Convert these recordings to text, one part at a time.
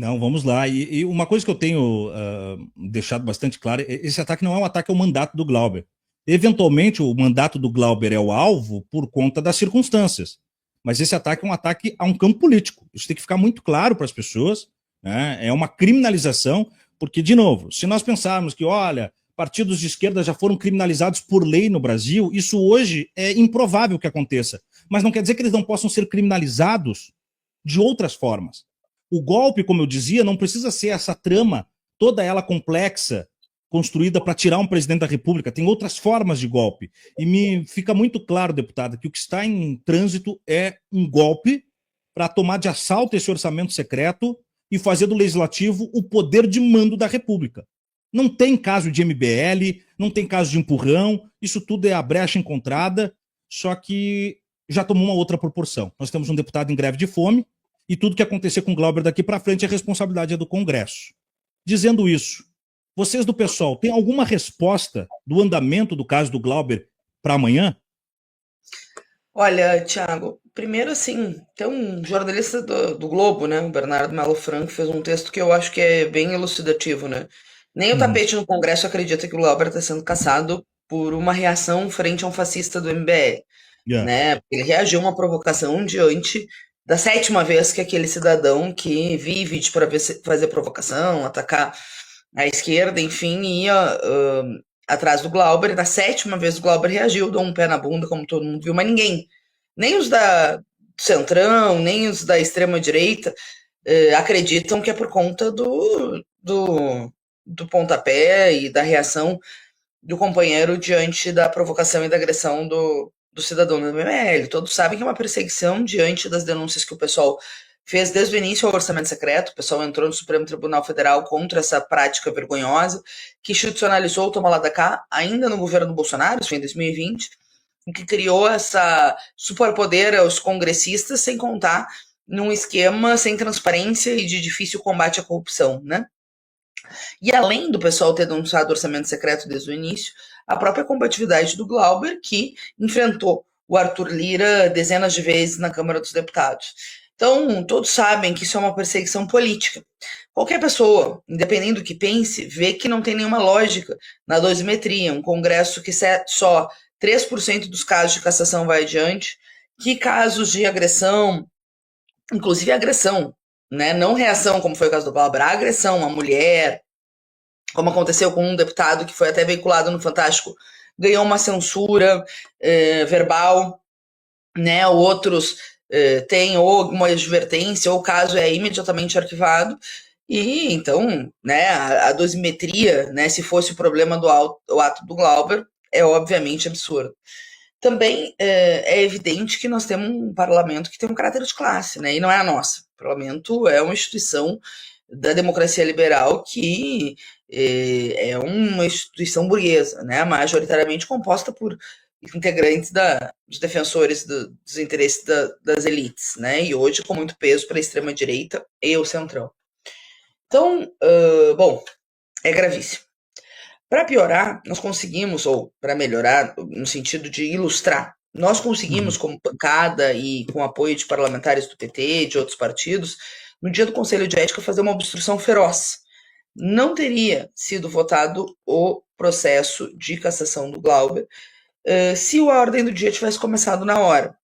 Não, vamos lá. E uma coisa que eu tenho deixado bastante claro, esse ataque não é um ataque ao mandato do Glauber. Eventualmente, o mandato do Glauber é o alvo por conta das circunstâncias. Mas esse ataque é um ataque a um campo político. Isso tem que ficar muito claro para as pessoas. Né? É uma criminalização, porque, de novo, se nós pensarmos que, olha, partidos de esquerda já foram criminalizados por lei no Brasil, isso hoje é improvável que aconteça. Mas não quer dizer que eles não possam ser criminalizados de outras formas. O golpe, como eu dizia, não precisa ser essa trama, toda ela complexa, construída para tirar um presidente da República. Tem outras formas de golpe. E me fica muito claro, deputada, que o que está em trânsito é um golpe para tomar de assalto esse orçamento secreto e fazer do legislativo o poder de mando da República. Não tem caso de MBL, não tem caso de empurrão, isso tudo é a brecha encontrada, só que já tomou uma outra proporção. Nós temos um deputado em greve de fome, e tudo que acontecer com o Glauber daqui para frente, a responsabilidade é do Congresso. Dizendo isso, vocês do PSOL têm alguma resposta do andamento do caso do Glauber para amanhã? Olha, Thiago, primeiro assim, tem um jornalista do Globo, né, o Bernardo Melo Franco, fez um texto que eu acho que é bem elucidativo, né? Nem o Uhum. tapete no Congresso acredita que o Glauber está sendo caçado por uma reação frente a um fascista do MBL, Yeah. né? Ele reagiu a uma provocação diante da sétima vez que aquele cidadão que vive para fazer provocação, atacar a esquerda, enfim, ia atrás do Glauber. Na sétima vez o Glauber reagiu, deu um pé na bunda, como todo mundo viu, mas ninguém, nem os da Centrão, nem os da extrema-direita, acreditam que é por conta do pontapé e da reação do companheiro diante da provocação e da agressão do cidadão do MBL. Todos sabem que é uma perseguição diante das denúncias que o pessoal fez desde o início ao orçamento secreto. O pessoal entrou no Supremo Tribunal Federal contra essa prática vergonhosa, que institucionalizou o toma lá da cá, ainda no governo Bolsonaro, isso foi em 2020, e que criou essa superpoder aos congressistas, sem contar num esquema sem transparência e de difícil combate à corrupção, né? E além do pessoal ter denunciado orçamento secreto desde o início, a própria combatividade do Glauber, que enfrentou o Arthur Lira dezenas de vezes na Câmara dos Deputados. Então, todos sabem que isso é uma perseguição política. Qualquer pessoa, independente do que pense, vê que não tem nenhuma lógica na dosimetria, um Congresso que só 3% dos casos de cassação vai adiante, que casos de agressão, inclusive agressão, né? Não reação, como foi o caso do Glauber, a agressão à mulher, como aconteceu com um deputado que foi até veiculado no Fantástico, ganhou uma censura verbal, né? Outros têm ou uma advertência, ou o caso é imediatamente arquivado. E então, né, a dosimetria, né, se fosse o problema o ato do Glauber, é obviamente absurdo. Também é evidente que nós temos um parlamento que tem um caráter de classe, né, e não é a nossa. O parlamento é uma instituição da democracia liberal que é uma instituição burguesa, né, majoritariamente composta por integrantes dos defensores dos interesses das elites, né, e hoje com muito peso para a extrema-direita e o centrão. Então, bom, é gravíssimo. Para piorar, nós conseguimos, ou para melhorar, no sentido de ilustrar, nós conseguimos, Uhum. como bancada e com apoio de parlamentares do PT, de outros partidos, no dia do Conselho de Ética, fazer uma obstrução feroz. Não teria sido votado o processo de cassação do Glauber se a ordem do dia tivesse começado na hora,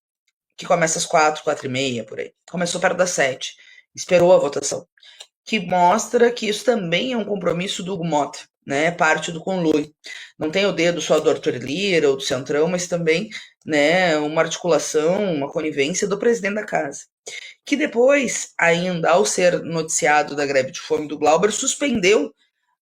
que começa às 4, 4h30, por aí. Começou perto das 7, esperou a votação, que mostra que isso também é um compromisso do Mota, né? Parte do conluio. Não tem o dedo só do Arthur Lira ou do Centrão, mas também, né, uma articulação, uma conivência do presidente da casa. Que depois, ainda ao ser noticiado da greve de fome do Glauber, suspendeu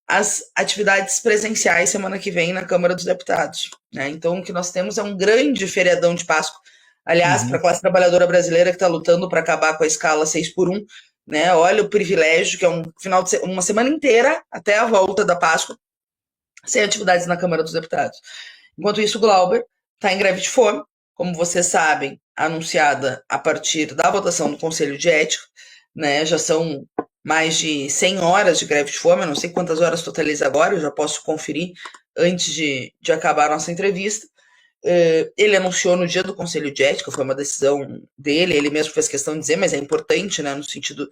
as atividades presenciais semana que vem na Câmara dos Deputados. Né? Então, o que nós temos é um grande feriadão de Páscoa. Aliás, para a Uhum. classe trabalhadora brasileira que está lutando para acabar com a escala 6 por 1, né? Olha o privilégio que é um final de uma semana inteira até a volta da Páscoa sem atividades na Câmara dos Deputados. Enquanto isso, o Glauber está em greve de fome, como vocês sabem, anunciada a partir da votação do Conselho de Ética, né? Já são mais de 100 horas de greve de fome, eu não sei quantas horas totaliza agora, eu já posso conferir antes de acabar a nossa entrevista. ele anunciou no dia do Conselho de Ética, foi uma decisão dele, ele mesmo fez questão de dizer, mas é importante, né, no sentido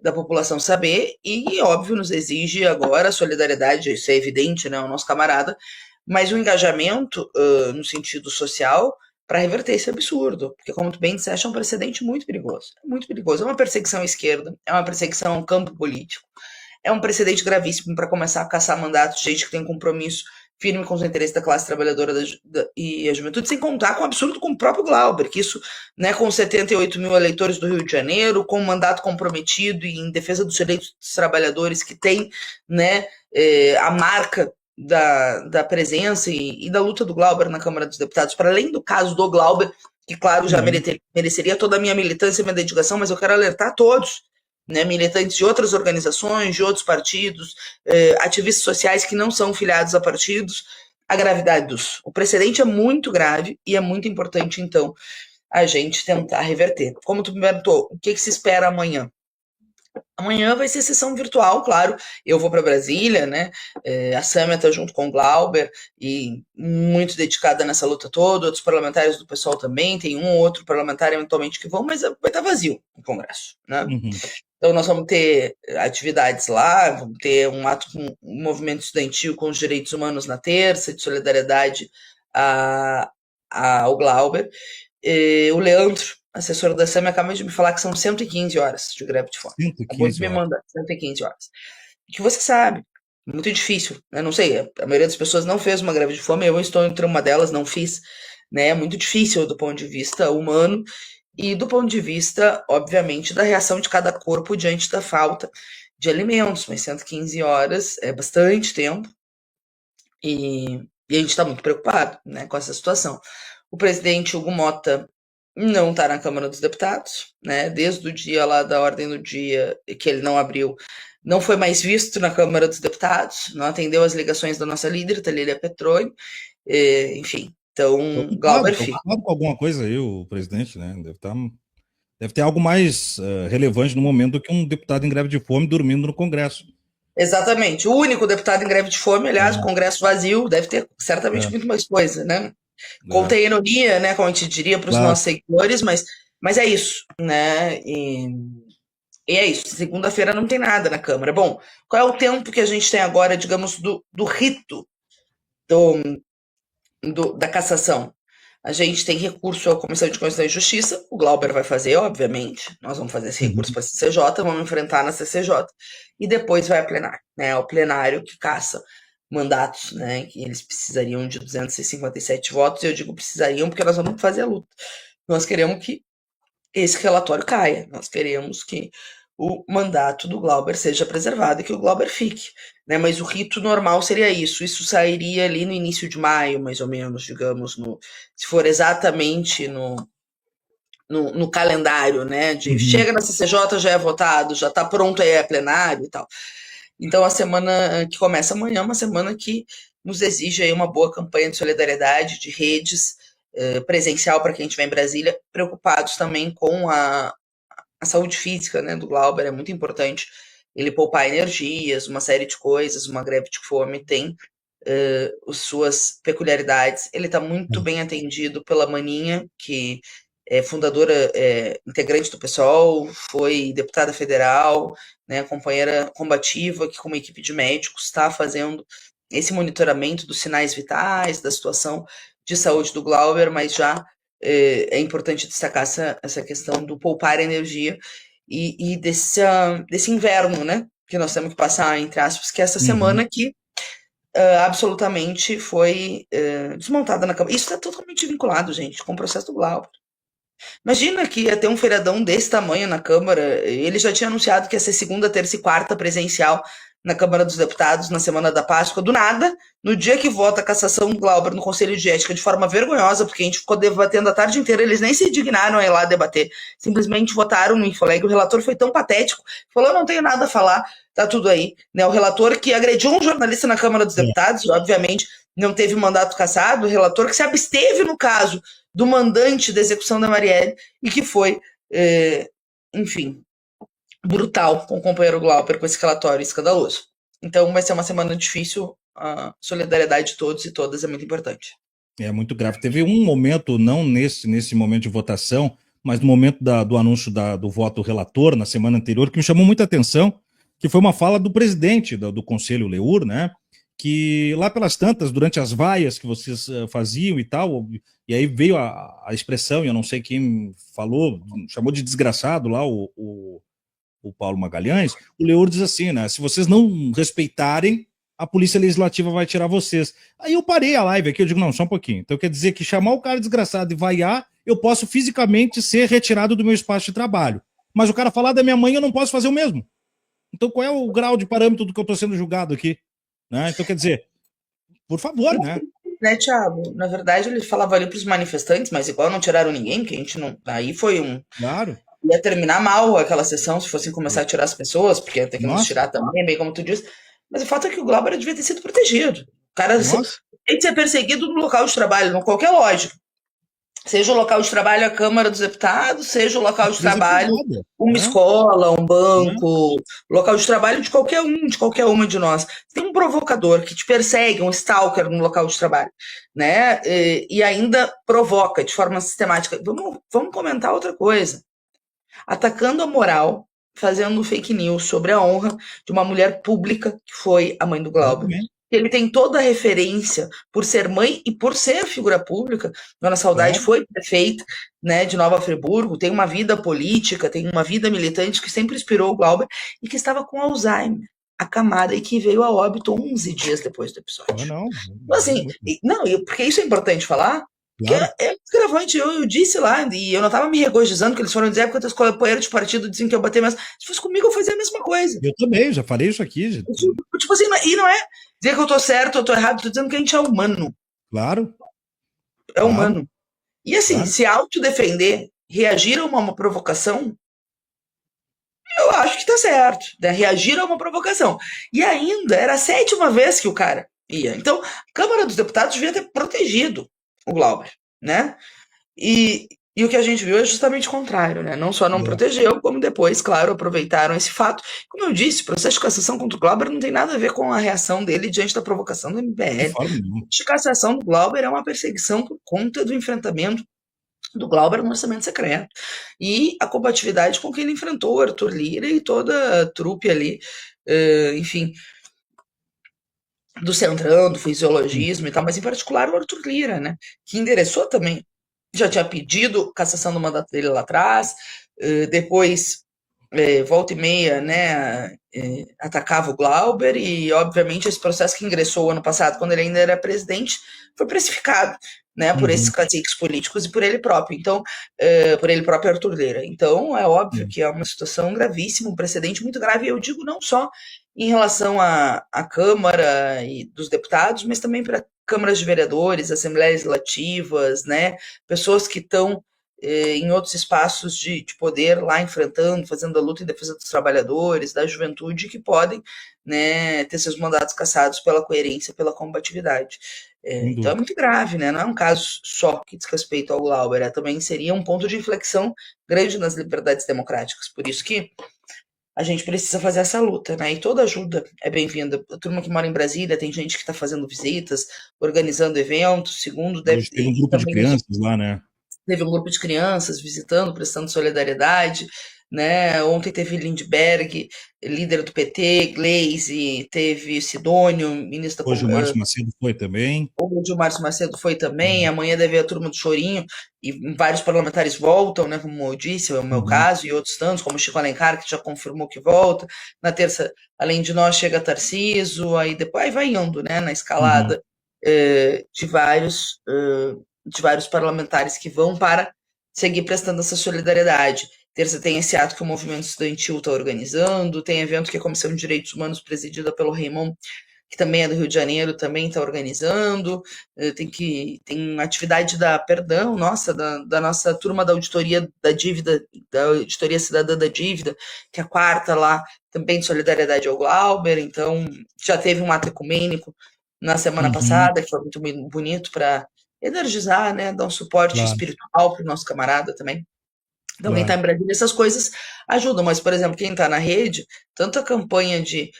da população saber, e óbvio nos exige agora a solidariedade, isso é evidente, né, o nosso camarada, mas o engajamento no sentido social para reverter esse absurdo, porque como tu bem disseste, é um precedente muito perigoso, é uma perseguição à esquerda, é uma perseguição ao campo político, é um precedente gravíssimo para começar a caçar mandatos de gente que tem compromisso firme com os interesses da classe trabalhadora e a juventude, sem contar com o absurdo com o próprio Glauber, que isso, né, com 78 mil eleitores do Rio de Janeiro, com um mandato comprometido e em defesa dos direitos dos trabalhadores, que tem, né, a marca da presença e da luta do Glauber na Câmara dos Deputados, para além do caso do Glauber, que, claro, já mereceria toda a minha militância e minha dedicação, mas eu quero alertar a todos, né, militantes de outras organizações, de outros partidos, ativistas sociais que não são filiados a partidos, a gravidade disso. O precedente é muito grave e é muito importante, então, a gente tentar reverter. Como tu me perguntou, o que se espera amanhã? Amanhã vai ser sessão virtual, claro. Eu vou para Brasília, né? A Sâmia está junto com o Glauber e muito dedicada nessa luta toda. Outros parlamentares do pessoal também. Tem um ou outro parlamentar eventualmente que vão, mas vai estar vazio o Congresso, né? Uhum. Então nós vamos ter atividades lá, vamos ter um ato com um movimento estudantil com os direitos humanos na terça, de solidariedade ao Glauber. O Leandro, assessor da SAMI, acaba de me falar que são 115 horas de greve de fome. 115 horas. Me manda 115 horas. Que você sabe, muito difícil, né? Não sei, a maioria das pessoas não fez uma greve de fome, eu estou entre uma delas, não fiz, né? É muito difícil do ponto de vista humano e do ponto de vista, obviamente, da reação de cada corpo diante da falta de alimentos, mas 115 horas é bastante tempo e a gente está muito preocupado, né, com essa situação. O presidente Hugo Mota não está na Câmara dos Deputados, né, desde o dia lá da ordem do dia que ele não abriu, não foi mais visto na Câmara dos Deputados, não atendeu as ligações da nossa líder, Talília Petroni, enfim, então, Glauber fica. Com alguma coisa aí, o presidente, né, deve ter algo mais relevante no momento do que um deputado em greve de fome dormindo no Congresso. Exatamente, o único deputado em greve de fome, aliás, o Congresso vazio, deve ter certamente muito mais coisa, né? Contém ironia, né, como a gente diria para os nossos seguidores, mas é isso, né? E é isso. Segunda-feira não tem nada na Câmara. Bom, qual é o tempo que a gente tem agora, digamos, do rito da cassação? A gente tem recurso à Comissão de Constituição e Justiça, o Glauber vai fazer, obviamente. Nós vamos fazer esse recurso para a CCJ, vamos enfrentar na CCJ. E depois vai a plenário, né? O plenário que caça mandatos, né? Que eles precisariam de 257 votos. Eu digo precisariam porque nós vamos fazer a luta. Nós queremos que esse relatório caia. Nós queremos que o mandato do Glauber seja preservado e que o Glauber fique, né? Mas o rito normal seria isso. Isso sairia ali no início de maio, mais ou menos, digamos, se for exatamente no calendário, né? De chega na CCJ, já é votado, já está pronto aí a plenário e tal. Então a semana que começa amanhã é uma semana que nos exige aí uma boa campanha de solidariedade, de redes, presencial para quem estiver em Brasília, preocupados também com a saúde física, né, do Glauber. É muito importante ele poupar energias, uma série de coisas. Uma greve de fome tem as suas peculiaridades. Ele está muito bem atendido pela Maninha, que é fundadora, integrante do PSOL, foi deputada federal, né, companheira combativa, que com uma equipe de médicos está fazendo esse monitoramento dos sinais vitais, da situação de saúde do Glauber, mas já é importante destacar essa questão do poupar energia e desse inverno, né, que nós temos que passar, entre aspas, que é essa semana que absolutamente foi desmontada na Câmara. Isso está totalmente vinculado, gente, com o processo do Glauber. Imagina que ia ter um feriadão desse tamanho na Câmara. Ele já tinha anunciado que ia ser segunda, terça e quarta presencial na Câmara dos Deputados na semana da Páscoa. Do nada, no dia que vota a cassação do Glauber no Conselho de Ética de forma vergonhosa, porque a gente ficou debatendo a tarde inteira, eles nem se dignaram a ir lá debater. Simplesmente votaram no Infoleg. O relator foi tão patético, falou: não tenho nada a falar, tá tudo aí. Né? O relator que agrediu um jornalista na Câmara dos Deputados, obviamente não teve mandato cassado, o relator que se absteve no caso do mandante da execução da Marielle e que foi, enfim, brutal com o companheiro Glauber com esse relatório escandaloso. Então vai ser uma semana difícil, a solidariedade de todos e todas é muito importante. É muito grave. Teve um momento, não nesse momento de votação, mas no momento do anúncio do voto relator, na semana anterior, que me chamou muita atenção, que foi uma fala do presidente do Conselho Leur, né? Que lá pelas tantas, durante as vaias que vocês faziam e tal, e aí veio a expressão, e eu não sei quem falou, chamou de desgraçado lá o Paulo Magalhães, o Leur diz assim, né? Se vocês não respeitarem, a Polícia Legislativa vai tirar vocês. Aí eu parei a live aqui, eu digo, não, só um pouquinho. Então quer dizer que chamar o cara desgraçado e vaiar, eu posso fisicamente ser retirado do meu espaço de trabalho. Mas o cara falar da minha mãe, eu não posso fazer o mesmo. Então qual é o grau de parâmetro do que eu estou sendo julgado aqui? Né? Então quer dizer, por favor, né? Né, Thiago? Na verdade, ele falava ali para os manifestantes, mas igual não tiraram ninguém, que a gente não. Aí foi um. Claro. Ia terminar mal aquela sessão se fossem começar a tirar as pessoas, porque ia ter que nos Nossa, tirar também, bem como tu disse. Mas o fato é que o Glauber devia ter sido protegido. O cara nossa, tem que ser perseguido no local de trabalho, não qualquer lógica. Seja o local de trabalho a Câmara dos Deputados, seja o local de empresa trabalho privada, uma né? escola, um Né? banco, local de trabalho de qualquer um, de qualquer uma de nós. Tem um provocador que te persegue, um stalker no local de trabalho, né? E ainda provoca de forma sistemática. Vamos comentar outra coisa. Atacando a moral, fazendo fake news sobre a honra de uma mulher pública que foi a mãe do Glauber. Exatamente. Ele tem toda a referência por ser mãe e por ser figura pública. Dona Saudade Claro. foi prefeita, né, de Nova Friburgo, tem uma vida política, tem uma vida militante que sempre inspirou o Glauber e que estava com Alzheimer acamada e que veio a óbito 11 dias depois do Ah, episódio. não, Então, assim, não, porque isso é importante falar, porque claro. é gravante, eu disse lá, e eu não estava me regozijando, que eles foram dizer, porque os companheiros de partido diziam que eu bati mesmo. Se fosse comigo, eu fazia a mesma coisa. Eu também, já falei isso aqui. Tipo assim, e não é dizer que eu tô certo, eu tô errado, tô dizendo que a gente é humano. Claro, É claro, humano. E assim, claro. se autodefender, reagir a uma provocação, eu acho que tá certo, né? Reagir a uma provocação. E ainda era a 7ª vez que o cara ia. Então, a Câmara dos Deputados devia ter protegido o Glauber, né? E o que a gente viu é justamente o contrário, né? Não só não É, protegeu, como depois, claro, aproveitaram esse fato. Como eu disse, o processo de cassação contra o Glauber não tem nada a ver com a reação dele diante da provocação do de MBL. forma nenhuma. A cassação do Glauber é uma perseguição por conta do enfrentamento do Glauber no orçamento secreto. E a combatividade com que ele enfrentou o Arthur Lira e toda a trupe ali, enfim, do Centrão, do fisiologismo e tal, mas em particular o Arthur Lira, né? Que endereçou também, já tinha pedido cassação do mandato dele lá atrás, depois volta e meia, né, atacava o Glauber e, obviamente, esse processo que ingressou ano passado, quando ele ainda era presidente, foi precificado, né, por esses Uhum. caciques políticos e por ele próprio. Então, por ele próprio Arthur Lira. Então, é óbvio É. que é uma situação gravíssima, um precedente muito grave. E eu digo não só em relação à Câmara e dos deputados, mas também para câmaras de vereadores, assembleias legislativas, né, pessoas que estão em outros espaços de poder lá enfrentando, fazendo a luta em defesa dos trabalhadores, da juventude, que podem, né, ter seus mandatos cassados pela coerência, pela combatividade. Sem Então é dúvida. muito grave, né? Não é um caso só que diz respeito ao Glauber, também seria um ponto de inflexão grande nas liberdades democráticas. Por isso que a gente precisa fazer essa luta, né? E toda ajuda é bem-vinda. A turma que mora em Brasília, tem gente que está fazendo visitas, organizando eventos, segundo deve, Hoje teve um e grupo de também nos crianças lá, né? teve um grupo de crianças visitando, prestando solidariedade, né? Ontem teve Lindbergh, líder do PT, Gleisi, teve Sidônio, ministro Hoje o Márcio Macedo foi também. o Gilmar Macedo foi também, É. amanhã deve haver a turma do Chorinho, e vários parlamentares voltam, né, como eu disse, é o meu Uhum. caso, e outros tantos, como Chico Alencar, que já confirmou que volta. Na terça, além de nós, chega Tarciso, aí depois aí vai indo, né, na Uhum. escalada de vários parlamentares que vão para seguir prestando essa solidariedade. Terça tem esse ato que o movimento estudantil está organizando, tem evento que a Comissão de Direitos Humanos, presidida pelo Raymond, que também é do Rio de Janeiro, também está organizando. Tem atividade nossa, da nossa turma da auditoria da dívida, da auditoria cidadã da dívida, que é a quarta lá, também de solidariedade ao Glauber. Então, já teve um ato ecumênico na semana Uhum. passada, que foi muito bonito para energizar, né, dar um suporte Claro, espiritual para o nosso camarada também. Então, quem está claro. em Brasília, essas coisas ajudam, mas, por exemplo, quem está na rede, tanto a campanha de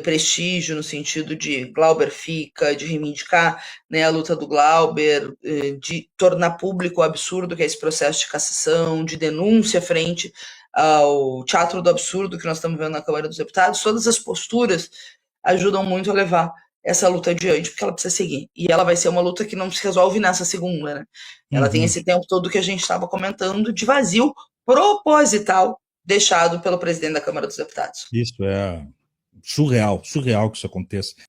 prestígio no sentido de Glauber fica, de reivindicar, né, a luta do Glauber, de tornar público o absurdo que é esse processo de cassação, de denúncia frente ao teatro do absurdo que nós estamos vendo na Câmara dos Deputados. Todas as posturas ajudam muito a levar essa luta adiante, porque ela precisa seguir. E ela vai ser uma luta que não se resolve nessa segunda, né? Ela tem esse tempo todo que a gente estava comentando de vazio proposital deixado pelo presidente da Câmara dos Deputados. Isso é surreal que isso aconteça.